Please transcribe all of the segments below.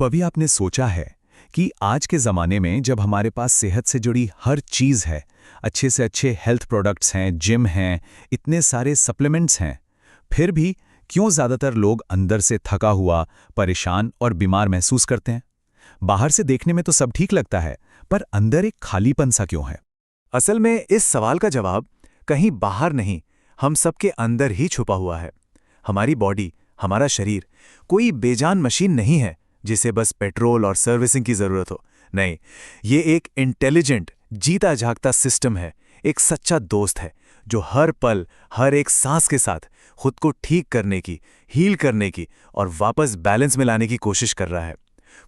कभी आपने सोचा है कि आज के ज़माने में जब हमारे पास सेहत से जुड़ी हर चीज़ है, अच्छे से अच्छे हेल्थ प्रोडक्ट्स हैं, जिम हैं, इतने सारे सप्लीमेंट्स हैं, फिर भी क्यों ज़्यादातर लोग अंदर से थका हुआ, परेशान और बीमार महसूस करते हैं? बाहर से देखने में तो सब ठीक लगता है, पर अंदर एक खालीपन सा क्यों है? असल में इस सवाल का जवाब कहीं बाहर नहीं, हम सबके अंदर ही छुपा हुआ है। हमारी बॉडी, हमारा शरीर कोई बेजान मशीन नहीं है जिसे बस पेट्रोल और सर्विसिंग की जरूरत हो। नहीं, ये एक इंटेलिजेंट, जीता जागता सिस्टम है, एक सच्चा दोस्त है जो हर पल, हर एक सांस के साथ खुद को ठीक करने की, हील करने की और वापस बैलेंस में लाने की कोशिश कर रहा है।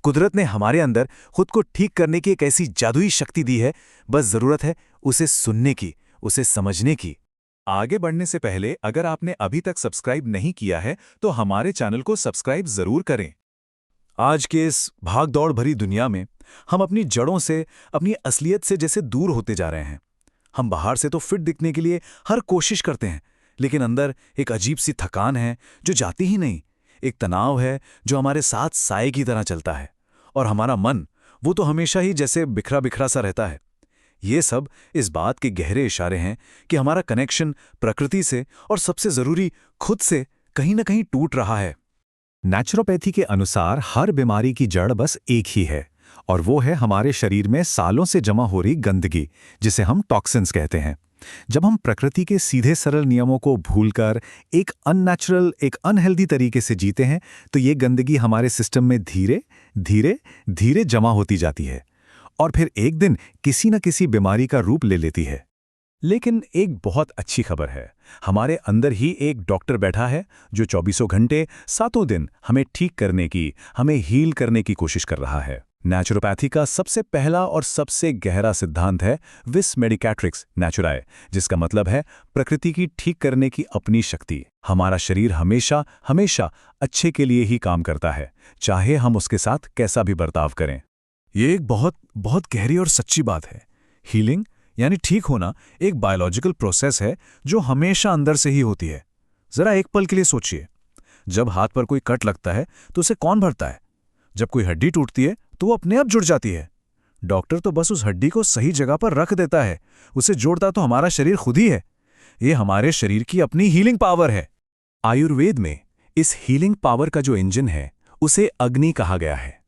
कुदरत ने हमारे अंदर खुद को ठीक करने की एक ऐसी जादुई शक्ति दी है, बस जरूरत है उसे सुनने की, उसे समझने की। आगे बढ़ने से पहले अगर आपने अभी तक सब्सक्राइब नहीं किया है तो हमारे चैनल को सब्सक्राइब जरूर करें। आज के इस भागदौड़ भरी दुनिया में हम अपनी जड़ों से, अपनी असलियत से जैसे दूर होते जा रहे हैं। हम बाहर से तो फिट दिखने के लिए हर कोशिश करते हैं, लेकिन अंदर एक अजीब सी थकान है जो जाती ही नहीं। एक तनाव है जो हमारे साथ साए की तरह चलता है, और हमारा मन, वो तो हमेशा ही जैसे बिखरा बिखरा सा रहता है। ये सब इस बात के गहरे इशारे हैं कि हमारा कनेक्शन प्रकृति से और सबसे जरूरी खुद से कहीं ना कहीं टूट रहा है। नेचुरोपैथी के अनुसार हर बीमारी की जड़ बस एक ही है, और वो है हमारे शरीर में सालों से जमा हो रही गंदगी, जिसे हम टॉक्सिन्स कहते हैं। जब हम प्रकृति के सीधे सरल नियमों को भूलकर एक अननेचुरल, एक अनहेल्दी तरीके से जीते हैं, तो ये गंदगी हमारे सिस्टम में धीरे धीरे धीरे जमा होती जाती है और फिर एक दिन किसी न किसी बीमारी का रूप ले लेती है। लेकिन एक बहुत अच्छी खबर है, हमारे अंदर ही एक डॉक्टर बैठा है जो 24 घंटे, 7 दिन हमें ठीक करने की, हमें हील करने की कोशिश कर रहा है। नेचुरोपैथी का सबसे पहला और सबसे गहरा सिद्धांत है विस मेडिकेट्रिक्स नेचुराe, जिसका मतलब है प्रकृति की ठीक करने की अपनी शक्ति। हमारा शरीर हमेशा हमेशा अच्छे के लिए ही काम करता है, चाहे हम उसके साथ कैसा भी बर्ताव करें। ये एक बहुत बहुत गहरी और सच्ची बात है। हीलिंग यानी ठीक होना एक बायोलॉजिकल प्रोसेस है जो हमेशा अंदर से ही होती है। जरा एक पल के लिए सोचिए, जब हाथ पर कोई कट लगता है तो उसे कौन भरता है? जब कोई हड्डी टूटती है तो वो अपने आप जुड़ जाती है। डॉक्टर तो बस उस हड्डी को सही जगह पर रख देता है, उसे जोड़ता तो हमारा शरीर खुद ही है। ये हमारे शरीर की अपनी हीलिंग पावर है। आयुर्वेद में इस हीलिंग पावर का जो इंजन है, उसे अग्नि कहा गया है।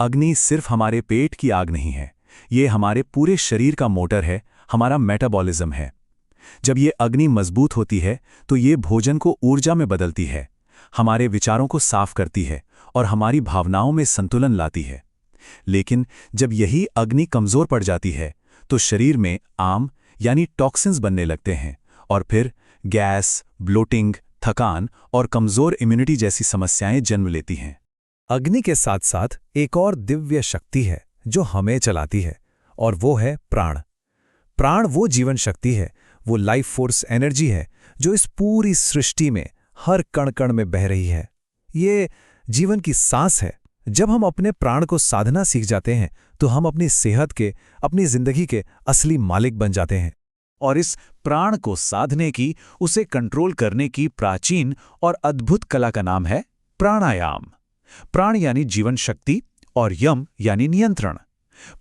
अग्नि सिर्फ हमारे पेट की आग नहीं है, ये हमारे पूरे शरीर का मोटर है, हमारा मेटाबॉलिज्म है। जब ये अग्नि मजबूत होती है तो ये भोजन को ऊर्जा में बदलती है, हमारे विचारों को साफ करती है और हमारी भावनाओं में संतुलन लाती है। लेकिन जब यही अग्नि कमजोर पड़ जाती है तो शरीर में आम यानी टॉक्सिन्स बनने लगते हैं, और फिर गैस, ब्लोटिंग, थकान और कमजोर इम्यूनिटी जैसी समस्याएं जन्म लेती हैं। अग्नि के साथ साथ एक और दिव्य शक्ति है जो हमें चलाती है, और वो है प्राण। प्राण वो जीवन शक्ति है, वो लाइफ फोर्स एनर्जी है जो इस पूरी सृष्टि में हर कण कण में बह रही है। ये जीवन की सांस है। जब हम अपने प्राण को साधना सीख जाते हैं तो हम अपनी सेहत के, अपनी जिंदगी के असली मालिक बन जाते हैं। और इस प्राण को साधने की, उसे कंट्रोल करने की प्राचीन और अद्भुत कला का नाम है प्राणायाम। प्राण यानी जीवन शक्ति और यम यानी नियंत्रण।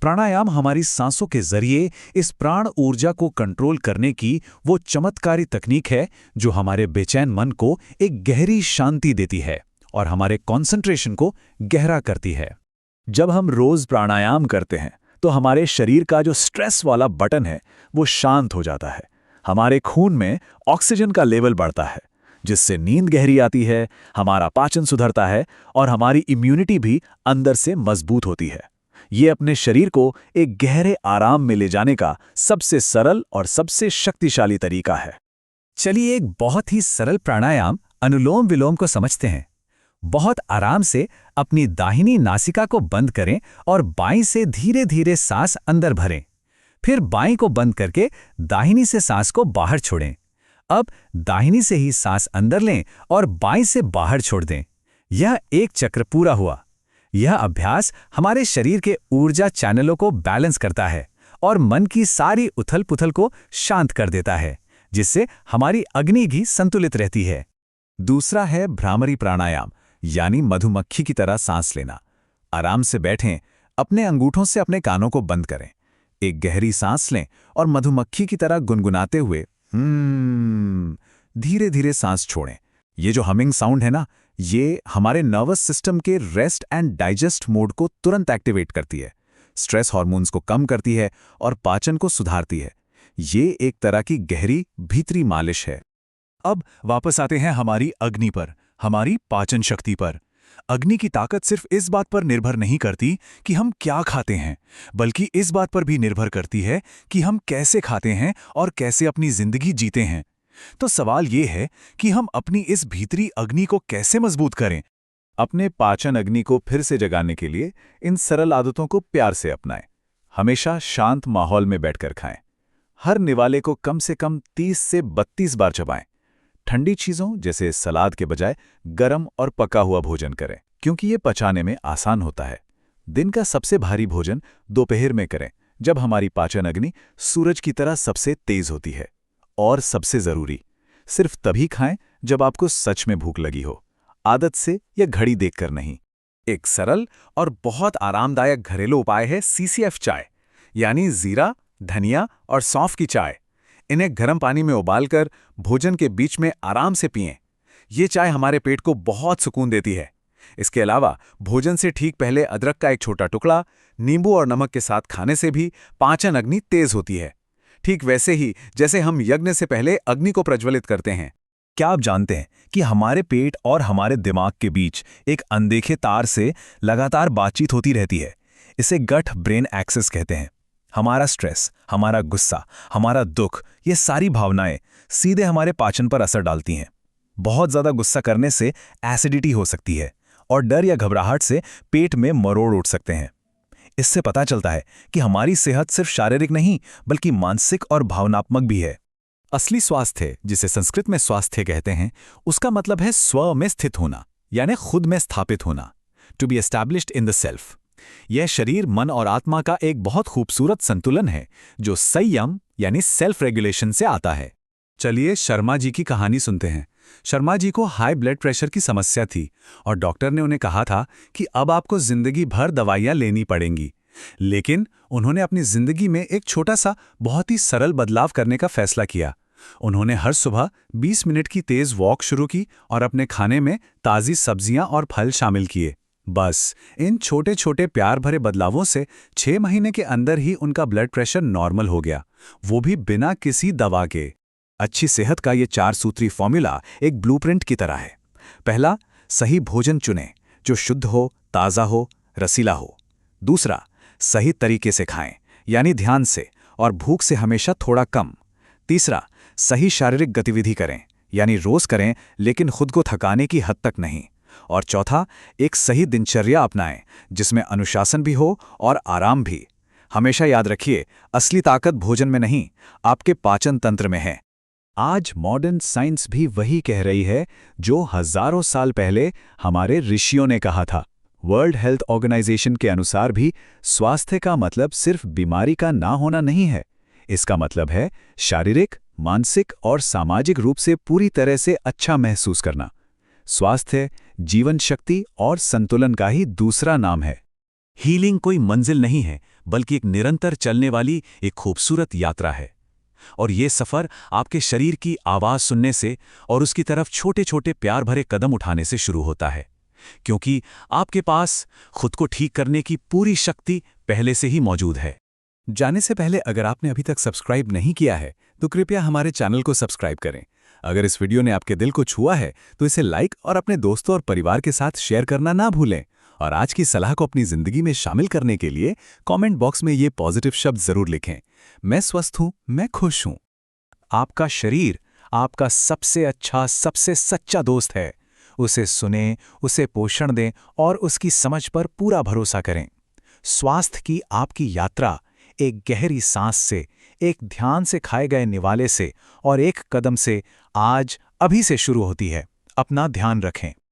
प्राणायाम हमारी सांसों के जरिए इस प्राण ऊर्जा को कंट्रोल करने की वो चमत्कारी तकनीक है जो हमारे बेचैन मन को एक गहरी शांति देती है और हमारे कंसंट्रेशन को गहरा करती है। जब हम रोज प्राणायाम करते हैं तो हमारे शरीर का जो स्ट्रेस वाला बटन है वो शांत हो जाता है। हमारे खून में ऑक्सीजन का लेवल बढ़ता है, जिससे नींद गहरी आती है, हमारा पाचन सुधरता है और हमारी इम्यूनिटी भी अंदर से मजबूत होती है। ये अपने शरीर को एक गहरे आराम में ले जाने का सबसे सरल और सबसे शक्तिशाली तरीका है। चलिए एक बहुत ही सरल प्राणायाम अनुलोम विलोम को समझते हैं। बहुत आराम से अपनी दाहिनी नासिका को बंद करें और बाईं से धीरे धीरे सांस अंदर भरें। फिर बाईं को बंद करके दाहिनी से सांस को बाहर छोड़ें। अब दाहिनी से ही सांस अंदर लें और बाईं से बाहर छोड़ दें। यह एक चक्र पूरा हुआ। यह अभ्यास हमारे शरीर के ऊर्जा चैनलों को बैलेंस करता है और मन की सारी उथल पुथल को शांत कर देता है, जिससे हमारी अग्नि भी संतुलित रहती है। दूसरा है भ्रामरी प्राणायाम, यानी मधुमक्खी की तरह सांस लेना। आराम से बैठें, अपने अंगूठों से अपने कानों को बंद करें, एक गहरी सांस लें और मधुमक्खी की तरह गुनगुनाते हुए धीरे धीरे सांस छोड़ें। ये जो हमिंग साउंड है ना, ये हमारे नर्वस सिस्टम के रेस्ट एंड डाइजेस्ट मोड को तुरंत एक्टिवेट करती है, स्ट्रेस हार्मोन्स को कम करती है और पाचन को सुधारती है। ये एक तरह की गहरी भीतरी मालिश है। अब वापस आते हैं हमारी अग्नि पर, हमारी पाचन शक्ति पर। अग्नि की ताकत सिर्फ इस बात पर निर्भर नहीं करती कि हम क्या खाते हैं, बल्कि इस बात पर भी निर्भर करती है कि हम कैसे खाते हैं और कैसे अपनी जिंदगी जीते हैं। तो सवाल ये है कि हम अपनी इस भीतरी अग्नि को कैसे मजबूत करें। अपने पाचन अग्नि को फिर से जगाने के लिए इन सरल आदतों को प्यार से अपनाएं। हमेशा शांत माहौल में बैठकर खाएं। हर निवाले को कम से कम 30 से 32 बार चबाएं। ठंडी चीज़ों जैसे सलाद के बजाय गरम और पका हुआ भोजन करें, क्योंकि ये पचाने में आसान होता है। दिन का सबसे भारी भोजन दोपहर में करें, जब हमारी पाचन अग्नि सूरज की तरह सबसे तेज होती है। और सबसे ज़रूरी, सिर्फ तभी खाएं जब आपको सच में भूख लगी हो, आदत से या घड़ी देखकर नहीं। एक सरल और बहुत आरामदायक घरेलू उपाय है CCF चाय, यानी जीरा, धनिया और सौंफ की चाय। इन्हें गर्म पानी में उबालकर भोजन के बीच में आराम से पिएं। ये चाय हमारे पेट को बहुत सुकून देती है। इसके अलावा भोजन से ठीक पहले अदरक का एक छोटा टुकड़ा नींबू और नमक के साथ खाने से भी पाचन अग्नि तेज होती है, ठीक वैसे ही जैसे हम यज्ञ से पहले अग्नि को प्रज्वलित करते हैं। क्या आप जानते हैं कि हमारे पेट और हमारे दिमाग के बीच एक अनदेखे तार से लगातार बातचीत होती रहती है? इसे गट ब्रेन एक्सेस कहते हैं। हमारा स्ट्रेस, हमारा गुस्सा, हमारा दुख, ये सारी भावनाएं सीधे हमारे पाचन पर असर डालती हैं। बहुत ज़्यादा गुस्सा करने से एसिडिटी हो सकती है और डर या घबराहट से पेट में मरोड़ उठ सकते हैं। इससे पता चलता है कि हमारी सेहत सिर्फ शारीरिक नहीं बल्कि मानसिक और भावनात्मक भी है। असली स्वास्थ्य, जिसे संस्कृत में स्वास्थ्य कहते हैं, उसका मतलब है स्व में स्थित होना, यानी खुद में स्थापित होना, to be established in the self. यह शरीर, मन और आत्मा का एक बहुत खूबसूरत संतुलन है जो संयम यानी सेल्फ रेगुलेशन से आता है। चलिए शर्मा जी की कहानी सुनते हैं। शर्मा जी को हाई ब्लड प्रेशर की समस्या थी और डॉक्टर ने उन्हें कहा था कि अब आपको जिंदगी भर दवाइयां लेनी पड़ेंगी। लेकिन उन्होंने अपनी जिंदगी में एक छोटा सा बहुत ही सरल बदलाव करने का फैसला किया। उन्होंने हर सुबह 20 मिनट की तेज वॉक शुरू की और अपने खाने में ताज़ी सब्जियां और फल शामिल किए। बस इन छोटे छोटे प्यार भरे बदलावों से 6 महीने के अंदर ही उनका ब्लड प्रेशर नॉर्मल हो गया, वो भी बिना किसी दवा के। अच्छी सेहत का ये 4 सूत्री फॉर्मूला एक ब्लूप्रिंट की तरह है। पहला, सही भोजन चुनें जो शुद्ध हो, ताज़ा हो, रसीला हो। दूसरा, सही तरीके से खाएं, यानी ध्यान से और भूख से हमेशा थोड़ा कम। तीसरा, सही शारीरिक गतिविधि करें, यानी रोज करें लेकिन खुद को थकाने की हद तक नहीं। और चौथा, एक सही दिनचर्या अपनाएं जिसमें अनुशासन भी हो और आराम भी। हमेशा याद रखिए, असली ताकत भोजन में नहीं, आपके पाचन तंत्र में है। आज मॉडर्न साइंस भी वही कह रही है जो हजारों साल पहले हमारे ऋषियों ने कहा था। वर्ल्ड हेल्थ ऑर्गेनाइजेशन के अनुसार भी स्वास्थ्य का मतलब सिर्फ बीमारी का ना होना नहीं है। इसका मतलब है शारीरिक, मानसिक और सामाजिक रूप से पूरी तरह से अच्छा महसूस करना। स्वास्थ्य जीवन शक्ति और संतुलन का ही दूसरा नाम है। हीलिंग कोई मंजिल नहीं है, बल्कि एक निरंतर चलने वाली एक खूबसूरत यात्रा है। और ये सफ़र आपके शरीर की आवाज़ सुनने से और उसकी तरफ छोटे छोटे प्यार भरे कदम उठाने से शुरू होता है, क्योंकि आपके पास खुद को ठीक करने की पूरी शक्ति पहले से ही मौजूद है। जाने से पहले अगर आपने अभी तक सब्सक्राइब नहीं किया है तो कृपया हमारे चैनल को सब्सक्राइब करें। अगर इस वीडियो ने आपके दिल को छुआ है तो इसे लाइक और अपने दोस्तों और परिवार के साथ शेयर करना ना भूलें। और आज की सलाह को अपनी जिंदगी में शामिल करने के लिए कमेंट बॉक्स में ये पॉजिटिव शब्द जरूर लिखें, मैं स्वस्थ हूं, मैं खुश हूं। आपका शरीर आपका सबसे अच्छा, सबसे सच्चा दोस्त है। उसे सुनें, उसे पोषण दें और उसकी समझ पर पूरा भरोसा करें। स्वास्थ्य की आपकी यात्रा एक गहरी सांस से, एक ध्यान से खाए गए निवाले से और एक कदम से आज अभी से शुरू होती है। अपना ध्यान रखें।